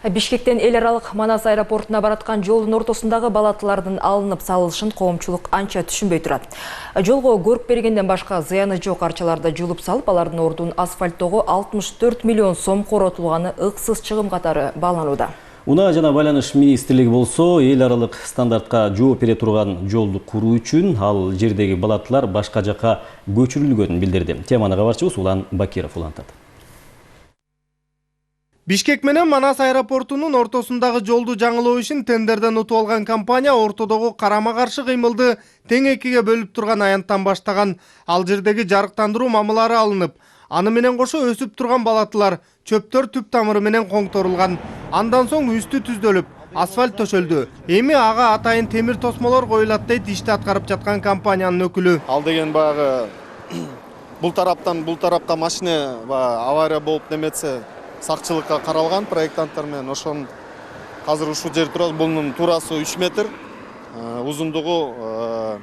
Бишкектен эл аралык Манас аэропортуна бараткан жолдун ортосундагы балатылардын алынып салышын коомчулук анча түшүнбөй турат. Жолго көрүк бергенден башка зыяны жок арчаларды жулуп салып, алардын ордун асфальттогу 64 миллион сом коротулганы ыксыз чыгым катары бааланууда. Унаа жана байланыш министрлиги болсо, эл аралык стандартка жооп бере турган жолду куруу үчүн ал жердеги балатылар башка жакка көчүрүлгөнүн билдирди. Теманы кабарчыбыз Улан Бакиров улантат. Бишкек менен Манас аэропортунун ортосундагы жолду жаңылоо ишин тендерден утуп алган компания ортодогу карама-каршы кыймылды тең экиге бөлүп турган аянттан баштаган. Ал жердеги жарыктандыруу мамылары алынып, аны менен кошо өсүп турган балатылар чөптөр түп тамыры менен коңторулган. Андан соң үстү түздөлүп, асфальт төшөлдү. Эми ага атайын темир тосмолор коюлат дейт ишти аткарып жаткан компаниянын өкүлү. Ал деген баягы бул тараптан бул тарапка машина авария болуп неметсе сакчылыкка каралган проекттанттар менен ошон азыр ушул жер турат. Бунун туурасы 3 метр, узундугу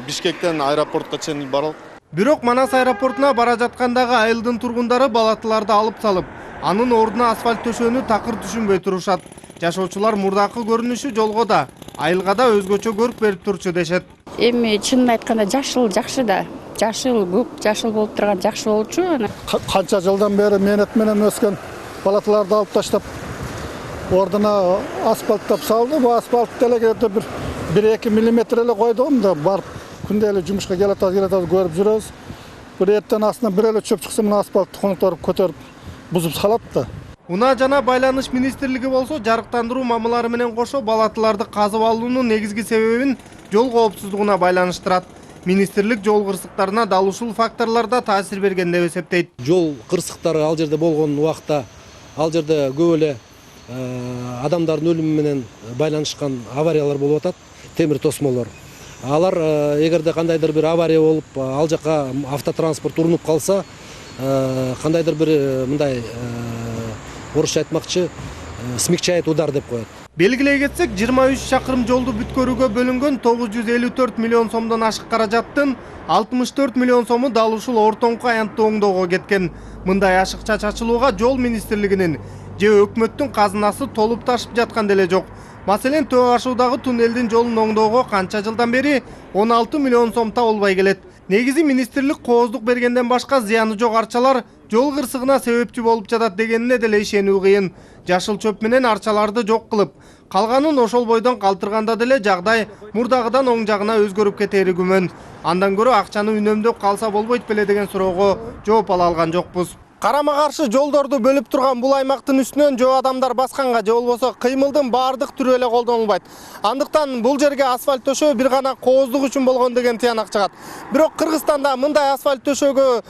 Бишкектен аэропортко чейин барат. Бирок Манас аэропортуна бара жаткандагы айылдын тургундары балатыларды алып салып, анын ордуна асфальт төшөөнү такыр түшүнбөй турушат. Жашоочулар мурдакы көрүнүшү жолго да, айылга да өзгөчө көрүп берип турчу дешет. Эми чынын айтканда жашыл жакшы да. Жашыл, көк жашыл болуп турган жакшы болчу. Канча жылдан бери менет менен өскөн балатыларды алып таштап, ордуна асфальттап салды. Бу асфальт делегеде 1-2 миллиметр эле койдум да барып күндө эле жумушка келатат көрүп жүрөбүз. Бир эртен астына бир эле чөп чыкса мына асфальтты коңторуп көтөрүп бузуп салат да. Унаа жана байланыш министрлиги болсо жарыктандыруу мамылары менен кошо балатыларды казып алуунун негизги себебин жол коопсуздугуна байланыштырат. Министрлик жол кырсыктарына дал ушул факторлордо таасир берген деп эсептейт. Жол кырсыктары ал жерде болгон убакта ал жерде көп эле адамдардын өлүмү менен байланышкан авариялар болуп атат, темир тосмолор. Алар эгерде кандайдыр бир авария болуп, ал жакка автотранспорт урунуп калса, кандайдыр бир мындай орусча айтмакчы смягчает удар деп коет. Белгилей кетсек, 23 чакырым жолду бүткөрүүгө бөлүнгөн 954 миллион сомдон ашык каражаттын 64 миллион сому дал ушул ортоңку аянтты оңдоого кеткен. Мындай ашыкча чачылууга жол министрлигинин же өкмөттүн казынасы толуп ташып жаткан деле жок. Маселен, Төө ашуудагы туннелдин жолун оңдоого канча жылдан бери 16 миллион сом табылбай келет. Негизи министрлик кооздук бергенден башка зыяны жок арчалар жол кырсыгына себепчи болуп жатат дегенине деле ишенүү кыйын. Жашыл чөп менен арчаларды жок кылып, калганын ошол бойдон калтырганда деле жагдай мурдагыдан оң жагына өзгөрүп кетери күмөн. Андан көрө акчаны үнөмдөп калса болбойт беле деген суроого жооп ала алган жокпуз. Карама-каршы жолдорду бөлүп турган бул аймактын үстүнөн жөө адамдар басканга же болбосо кыймылдын баардык түрү эле колдонулбайт. Андыктан бул жерге асфальт төшөө бир гана кооздук үчүн болгон деген тыянак чыгат. Бирок Кыргызстанда мындай асфальт төшөөгө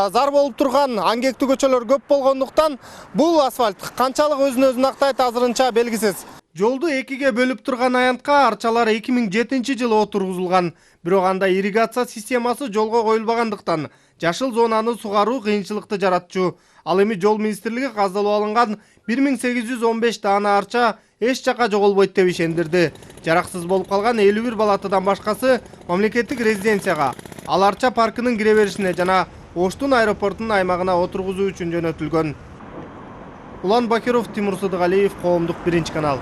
зар болуп турган аңгектүү көчөлөр көп болгондуктан бул асфальт канчалык өзүн өзү актайт азырынча белгисиз. Жолду экиге бөлүп турган аянтка арчалар 2007-жылы отургузулган. Бирок анда ирригация системасы жолго коюлбагандыктан жашыл зонаны сугаруу кыйынчылыкты жаратчу. Ал эми жол министрлиги каздалып алынган 1815 даана арча эч жака жоголбойт деп ишендирди. Жараксыз болуп калган 51 балатыдан башкасы мамлекеттик резиденцияга, ал арча паркынын кире беришине жана Оштун аэропортунун аймагына отургузуу үчүн жөнөтүлгөн. Улан Бакиров, Тимур Сыдыгалиев, Коомдук 1 канал.